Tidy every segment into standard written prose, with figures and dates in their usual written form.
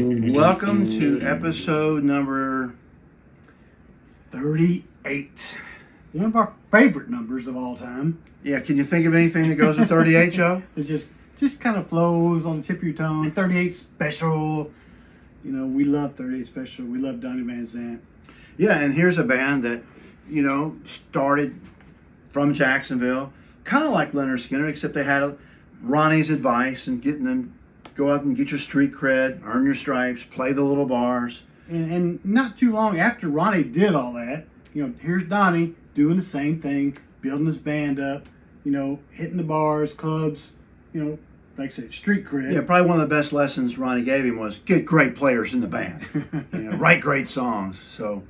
Welcome to episode number 38. One of our favorite numbers of all time. Yeah, can you think of anything that goes with 38, Joe? It just kind of flows on the tip of your tongue. 38 special. You know, we love 38 special. We love Donnie Van Zant. Yeah, and here's a band that, started from Jacksonville, kind of like Lynyrd Skynyrd, except they had Ronnie's advice and getting them, go out and get your street cred, earn your stripes, play the little bars. And not too long after Ronnie did all that, here's Donnie doing the same thing, building his band up, hitting the bars, clubs, like I said, street cred. Yeah, probably one of the best lessons Ronnie gave him was get great players in the band, write great songs. So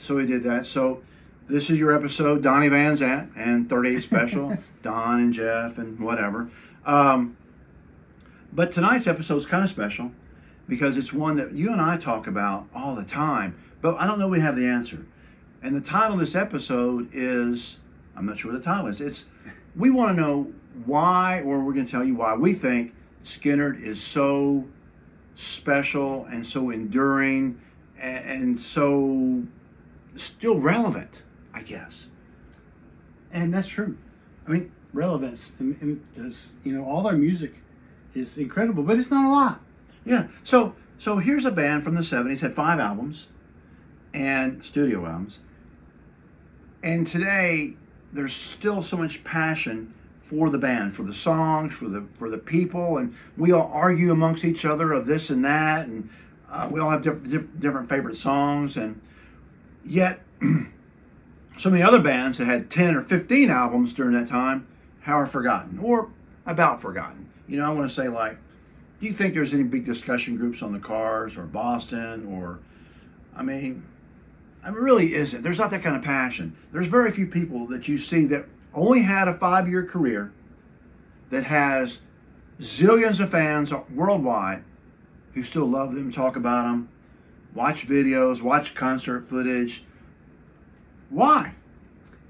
he did that. So this is your episode, Donnie Van Zant and 38 Special, Don and Jeff and whatever. But tonight's episode is kind of special because it's one that you and I talk about all the time, but I don't know we have the answer. And the title of this episode is, I'm not sure what the title is. We want to know why, or we're going to tell you why we think Skynyrd is so special and so enduring and so still relevant, I guess. And that's true. I mean, relevance. And does, all their music is incredible, but it's not a lot. Yeah. So here's a band from the 70s, had 5 albums and studio albums. And today there's still so much passion for the band, for the songs, for the people, and we all argue amongst each other of this and that, and we all have different favorite songs, and yet so many other bands that had 10 or 15 albums during that time are forgotten or about forgotten. I want to say, like, do you think there's any big discussion groups on the Cars or Boston or, I mean, it really isn't. There's not that kind of passion. There's very few people that you see that only had a 5-year career that has zillions of fans worldwide who still love them, talk about them, watch videos, watch concert footage. Why?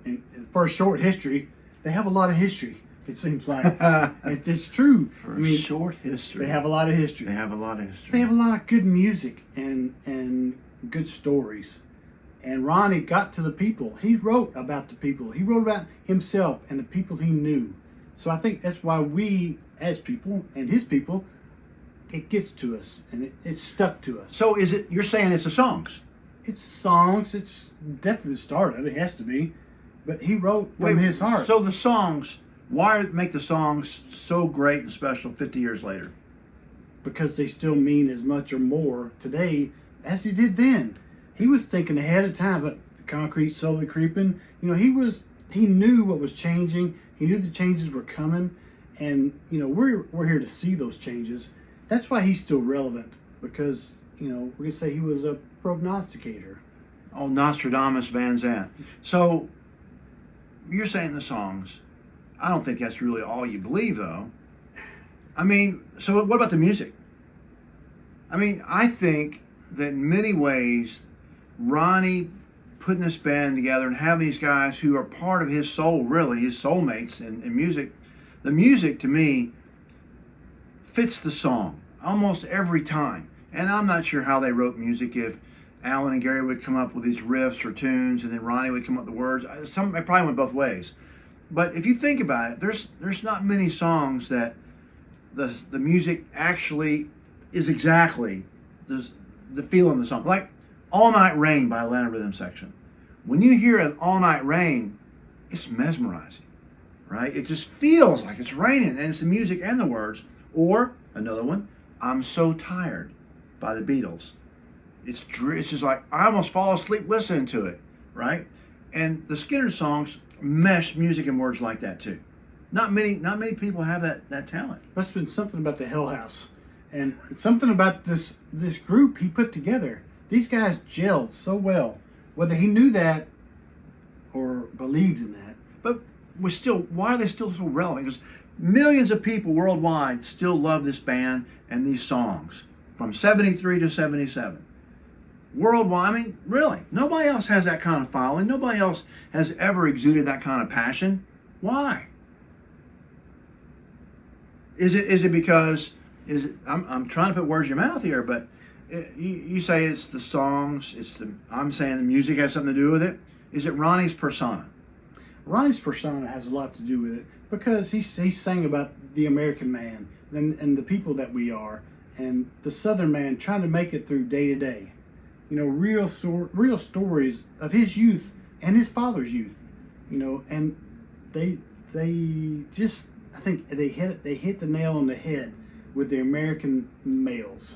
And for a short history, they have a lot of history. It seems like it's true. For short history, they have a lot of history. They have a lot of history. They have a lot of good music and good stories. And Ronnie got to the people. He wrote about the people. He wrote about himself and the people he knew. So I think that's why we, as people and his people, it gets to us and it's stuck to us. So you're saying it's the songs? It's songs. It's definitely the start of it. It has to be. But he wrote from his heart. So the songs, why make the songs so great and special 50 years later? Because they still mean as much or more today as he did then. He was thinking ahead of time, but the concrete slowly creeping. He knew what was changing. He knew the changes were coming, and we're here to see those changes. That's why he's still relevant, because we're gonna say he was a prognosticator. Oh, Nostradamus Van Zant. So you're saying the songs. I don't think that's really all you believe, though. I mean, so what about the music? I mean, I think that in many ways, Ronnie putting this band together and having these guys who are part of his soul, really, his soulmates in music, the music to me fits the song almost every time. And I'm not sure how they wrote music, if Alan and Gary would come up with these riffs or tunes and then Ronnie would come up with the words. It probably went both ways. But if you think about it, there's not many songs that the music actually is exactly the feeling of the song. Like All Night Rain by Atlanta Rhythm Section. When you hear an All Night Rain, it's mesmerizing, right? It just feels like it's raining, and it's the music and the words. Or another one, I'm So Tired by the Beatles. It's just like I almost fall asleep listening to it, right? And the Skynyrd songs mesh music and words like that too. Not many people have that talent. Must have been something about the Hell House, and something about this group he put together. These guys gelled so well, whether he knew that or believed in that. But why are they still so relevant? Because millions of people worldwide still love this band and these songs from 73 to 77. Worldwide, I mean, really, nobody else has that kind of following. Nobody else has ever exuded that kind of passion. Why? Is it because I'm trying to put words in your mouth here, but You say it's the songs. I'm saying the music has something to do with it. Is it Ronnie's persona? Ronnie's persona has a lot to do with it because he sang about the American man and the people that we are, and the Southern man trying to make it through day to day. You know, real stories of his youth and his father's youth. You know, and they just, I think they hit the nail on the head with the American males,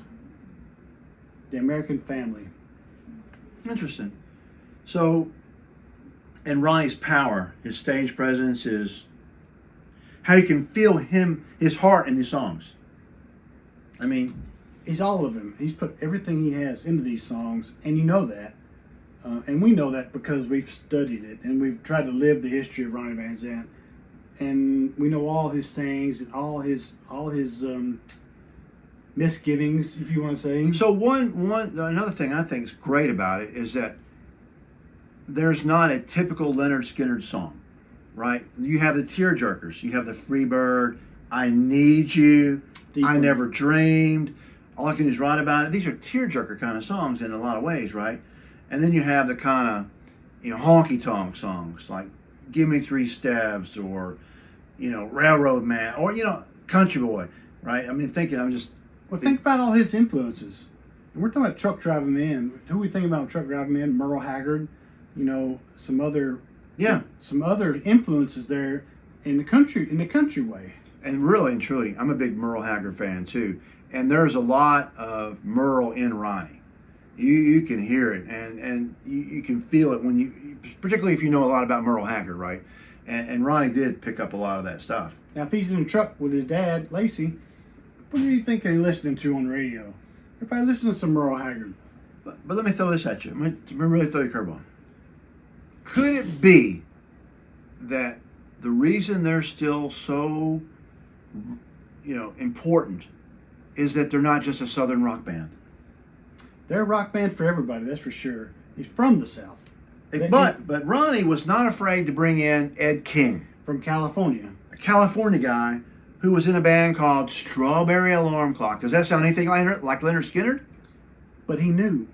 the American family. Interesting. So, and Ronnie's power, his stage presence, is how you can feel his heart in these songs. I mean, he's all of him. He's put everything he has into these songs, and you know that. And we know that because we've studied it and we've tried to live the history of Ronnie Van Zant. And we know all his sayings and all his misgivings, if you want to say. So another thing I think is great about it is that there's not a typical Lynyrd Skynyrd song, right? You have the tearjerkers, you have the Freebird, I Need You, Deeper. I Never Dreamed, All I Can Do Is Write About It. These are tearjerker kind of songs in a lot of ways, right? And then you have the kind of, honky tonk songs like Give Me Three Stabs or, Railroad Man or, Country Boy, right? I mean, Well, think about all his influences. And we're talking about truck driving men. Who we think about truck driving men? Merle Haggard, some other influences there in the country way. And really and truly, I'm a big Merle Haggard fan too. And there's a lot of Merle in Ronnie. You can hear it and you can feel it particularly if you know a lot about Merle Haggard, right? And Ronnie did pick up a lot of that stuff. Now, if he's in a truck with his dad, Lacey, what do you think they're listening to on the radio? They're probably listening to some Merle Haggard. But let me throw this at you. Let me really throw you a curveball. Could it be that the reason they're still so, important is that they're not just a Southern rock band? They're a rock band for everybody, that's for sure. He's from the South. But Ronnie was not afraid to bring in Ed King. From California. A California guy who was in a band called Strawberry Alarm Clock. Does that sound anything like Lynyrd Skynyrd? But he knew.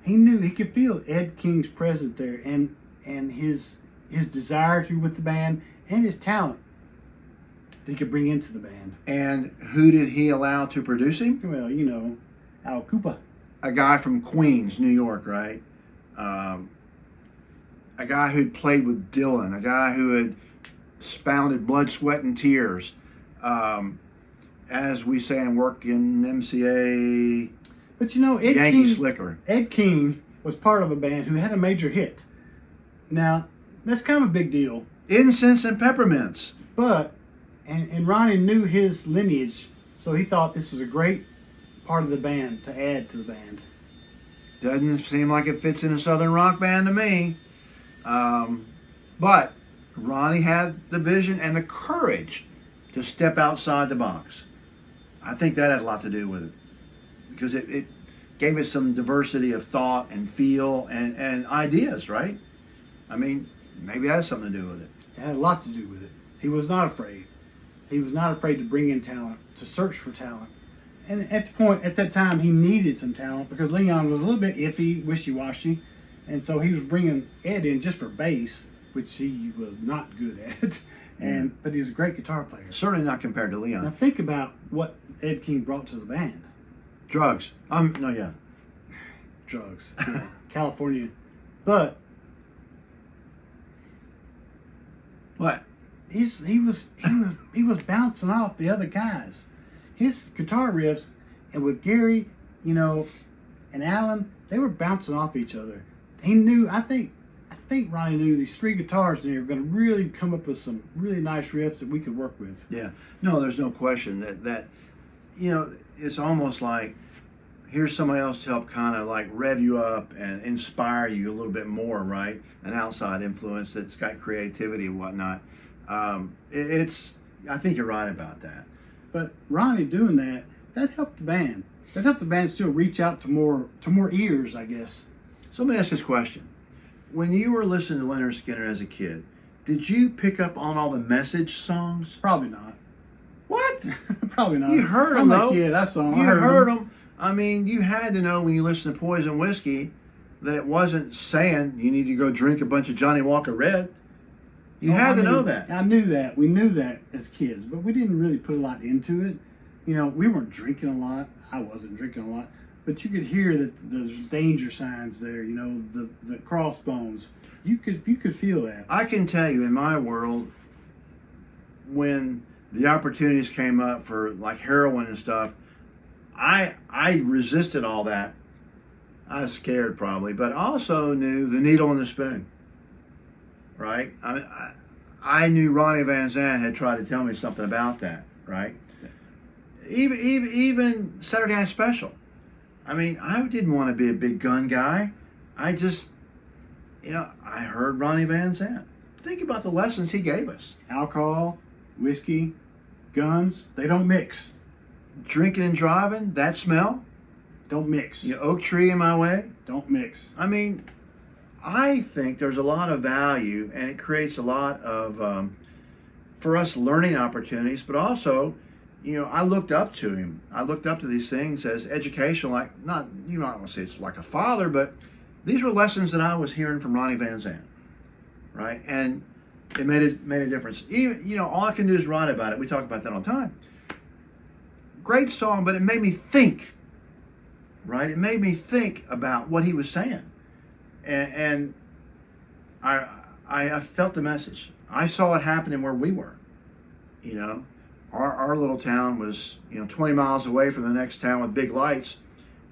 He could feel Ed King's presence there and his desire to be with the band and his talent that he could bring into the band. And who did he allow to produce him? Well, Al Koopa. A guy from Queens, New York, right? A guy who'd played with Dylan, a guy who had spounded Blood, Sweat, and Tears. As we say in work in MCA, but Ed Yankee King, Slicker. Ed King was part of a band who had a major hit. Now, that's kind of a big deal. Incense and Peppermints. But, and Ronnie knew his lineage, so he thought this was a great part of the band to add to the band. Doesn't seem like it fits in a Southern rock band to me. But Ronnie had the vision and the courage to step outside the box. I think that had a lot to do with it. Because it gave it some diversity of thought and feel and ideas, right? I mean, maybe that has something to do with it. It had a lot to do with it. He was not afraid. He was not afraid to bring in talent, to search for talent. And at that time, he needed some talent because Leon was a little bit iffy, wishy-washy. And so he was bringing Ed in just for bass, which he was not good at. But he was a great guitar player. Certainly not compared to Leon. Now think about what Ed King brought to the band. Drugs. Drugs. California. But what? He was bouncing off the other guys. His guitar riffs, and with Gary, and Alan, they were bouncing off each other. He knew. I think Ronnie knew these three guitars, and they were going to really come up with some really nice riffs that we could work with. Yeah. No, there's no question that it's almost like here's somebody else to help kind of like rev you up and inspire you a little bit more, right? An outside influence that's got creativity and whatnot. I think you're right about that. But Ronnie doing that helped the band. That helped the band still reach out to more ears, I guess. So let me ask this question. When you were listening to Lynyrd Skynyrd as a kid, did you pick up on all the message songs? Probably not. What? Probably not. You heard them, though. I'm a kid. I saw them. You heard them. I mean, you had to know when you listened to Poison Whiskey that it wasn't saying you need to go drink a bunch of Johnny Walker Red. You had to know that. I knew that. We knew that as kids, but we didn't really put a lot into it. You know, we weren't drinking a lot. I wasn't drinking a lot. But you could hear that there's danger signs there, you know, the crossbones. You could feel that. I can tell you in my world, when the opportunities came up for like heroin and stuff, I resisted all that. I was scared probably, but also knew the needle and the spoon. Right? I knew Ronnie Van Zant had tried to tell me something about that. Right? Even Saturday Night Special. I mean, I didn't want to be a big gun guy. I just, I heard Ronnie Van Zant. Think about the lessons he gave us. Alcohol, whiskey, guns, they don't mix. Drinking and driving, that smell. Don't mix. Oak tree in my way. Don't mix. I mean, I think there's a lot of value, and it creates a lot of, for us, learning opportunities, but also, I looked up to him. I looked up to these things as educational, like not, I don't want to say it's like a father, but these were lessons that I was hearing from Ronnie Van Zant, right? And it made a difference. Even, all I can do is write about it. We talk about that all the time. Great song, but it made me think, right? It made me think about what he was saying, and I felt the message. I saw it happening where we were, Our little town was, 20 miles away from the next town with big lights.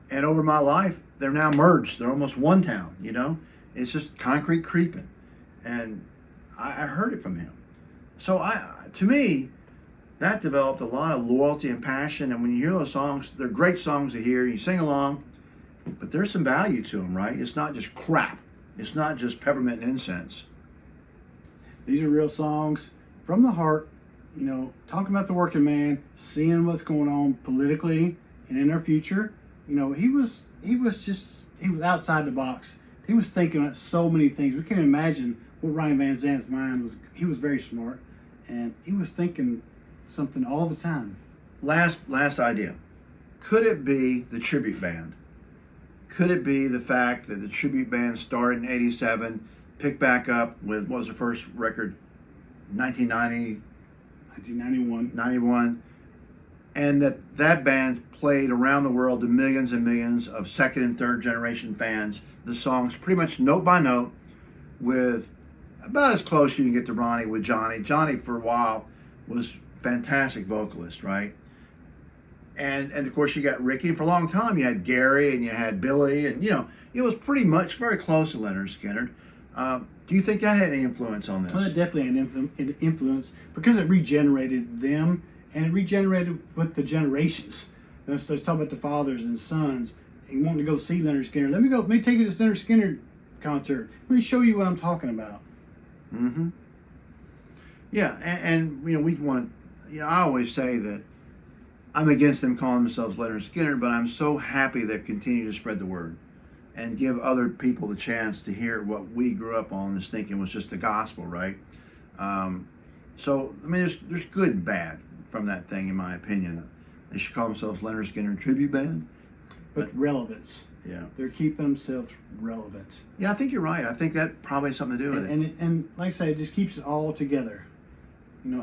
And over my life, they're now merged. They're almost one town, It's just concrete creeping. And I heard it from him. So to me, that developed a lot of loyalty and passion. And when you hear those songs, they're great songs to hear. You sing along, but there's some value to them, right? It's not just crap. It's not just peppermint and incense. These are real songs from the heart. Talking about the working man, seeing what's going on politically and in our future. He was outside the box. He was thinking about so many things. We can't imagine what Ronnie Van Zant's mind was. He was very smart, and he was thinking something all the time. Last idea. Could it be the tribute band? Could it be the fact that the tribute band started in '87, picked back up with, what was the first record? 1991, and that band played around the world to millions and millions of second and third generation fans. The songs pretty much note by note, with about as close you can get to Ronnie with Johnny. Johnny for a while was fantastic vocalist, right? And of course you got Ricky. For a long time you had Gary and you had Billy, and it was pretty much very close to Lynyrd Skynyrd. Do you think that had any influence on this? Well, it definitely had an influence because it regenerated them, and it regenerated with the generations. Let's talk about the fathers and sons and wanting to go see Lynyrd Skynyrd. Let me take you to this Lynyrd Skynyrd concert. Let me show you what I'm talking about. Mm-hmm. Yeah, and we want. I always say that I'm against them calling themselves Lynyrd Skynyrd, but I'm so happy they continue to spread the word and give other people the chance to hear what we grew up on this thinking was just the gospel, right? So, I mean, there's good and bad from that thing, in my opinion. They should call themselves Lynyrd Skynyrd Tribute Band. But relevance. Yeah. They're keeping themselves relevant. Yeah, I think you're right. I think that probably has something to do with it. And like I say, it just keeps it all together.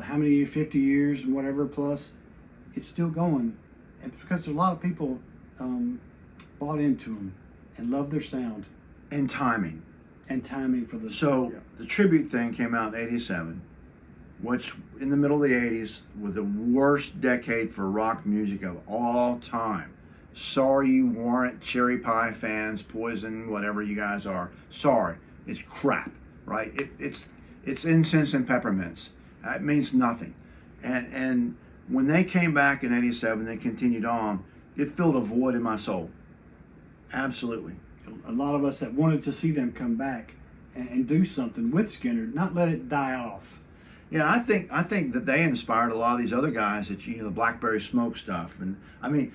How many 50 years and whatever plus, it's still going. And it's because a lot of people bought into them and love their sound. And timing. For the... So, the tribute thing came out in '87, which in the middle of the '80s was the worst decade for rock music of all time. Sorry you weren't Cherry Pie fans, Poison, whatever you guys are. Sorry. It's crap, right? It's incense and peppermints. It means nothing. And when they came back in '87, they continued on, it filled a void in my soul. Absolutely. A lot of us that wanted to see them come back and do something with Skynyrd, not let it die off. Yeah, I think that they inspired a lot of these other guys that the Blackberry Smoke stuff, and I mean,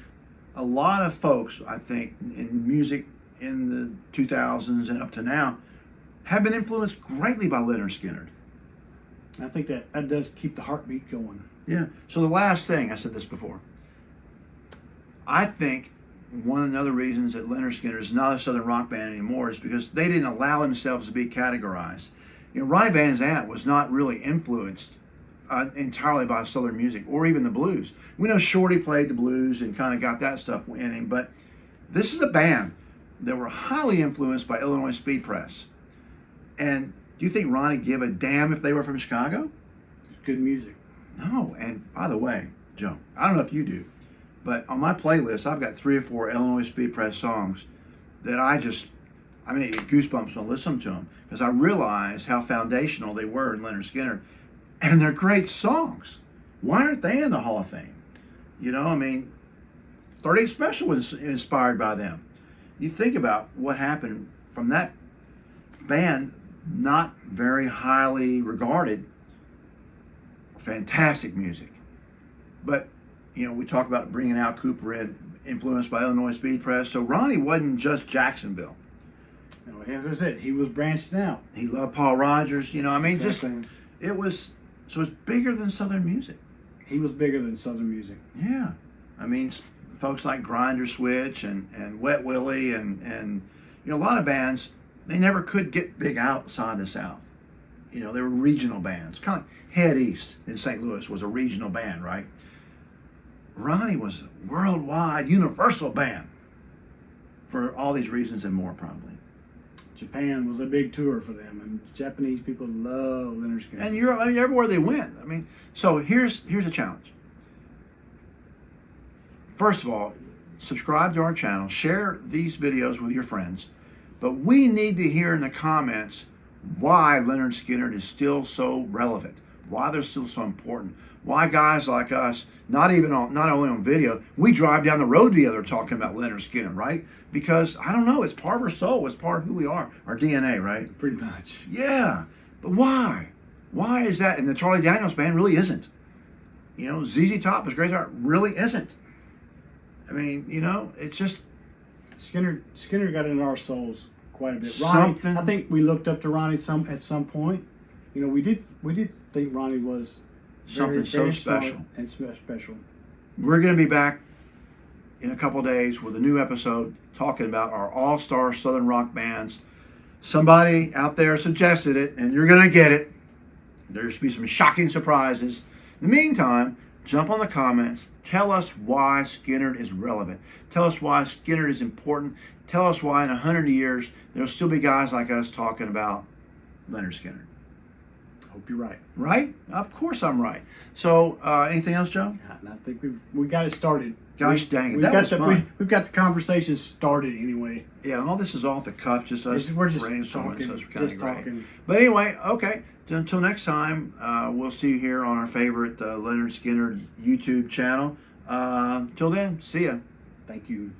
a lot of folks I think in music in the 2000s and up to now have been influenced greatly by Lynyrd Skynyrd. I think that does keep the heartbeat going. Yeah. So the last thing, I said this before, I think one of the other reasons that Lynyrd Skynyrd is not a Southern rock band anymore is because they didn't allow themselves to be categorized. You know, Ronnie Van Zant was not really influenced entirely by Southern music or even the blues. We know Shorty played the blues and kind of got that stuff in him, but this is a band that were highly influenced by Illinois Speed Press. And do you think Ronnie gave a damn if they were from Chicago? It's good music. No. And by the way, Joe, I don't know if you do, but on my playlist, I've got 3 or 4 Illinois Speed Press songs that I get goosebumps when I listen to them because I realize how foundational they were in Lynyrd Skynyrd. And they're great songs. Why aren't they in the Hall of Fame? You know, I mean, 38 Special was inspired by them. You think about what happened from that band, not very highly regarded, fantastic music. But, you know, we talk about bringing Al Cooper in, influenced by Illinois Speed Press. So Ronnie wasn't just Jacksonville. No, as I said, he was branching out. He loved Paul Rogers. You know, I mean, Exactly. So it's bigger than Southern music. He was bigger than Southern music. Yeah. I mean, folks like Grinder Switch and Wet Willie and you know, a lot of bands, they never could get big outside the South. You know, they were regional bands. Kind of like Head East in St. Louis was a regional band, right? Ronnie was a worldwide, universal band for all these reasons and more, probably. Japan was a big tour for them, and Japanese people love Lynyrd Skynyrd. And Europe, I mean, everywhere they went. I mean, so here's a challenge. First of all, subscribe to our channel, share these videos with your friends, but we need to hear in the comments why Lynyrd Skynyrd is still so relevant, why they're still so important, why guys like us, not only on video, we drive down the road together talking about Lynyrd Skynyrd, right? Because, I don't know, it's part of our soul, it's part of who we are, our DNA, right? Pretty much. Yeah, but why? Why is that? And the Charlie Daniels Band really isn't. You know, ZZ Top is great art, really isn't. I mean, you know, it's just... Skynyrd got into our souls quite a bit. Ronnie, I think we looked up to Ronnie at some point. You know, we did think Ronnie was something so special. And special. We're going to be back in a couple days with a new episode talking about our all-star Southern rock bands. Somebody out there suggested it, and you're going to get it. There's be some shocking surprises. In the meantime, jump on the comments. Tell us why Skynyrd is relevant. Tell us why Skynyrd is important. Tell us why in 100 years there'll still be guys like us talking about Lynyrd Skynyrd. Hope you're right. Right? Of course I'm right. So, anything else, Joe? And I think we got it started. Gosh dang it, that was fun. We've got the conversation started anyway. Yeah, all this is off the cuff, just us We're just brainstorming, talking. so it's kind of great. Talking. But anyway, okay. Until next time, we'll see you here on our favorite Lynyrd Skynyrd YouTube channel. Till then, see ya. Thank you.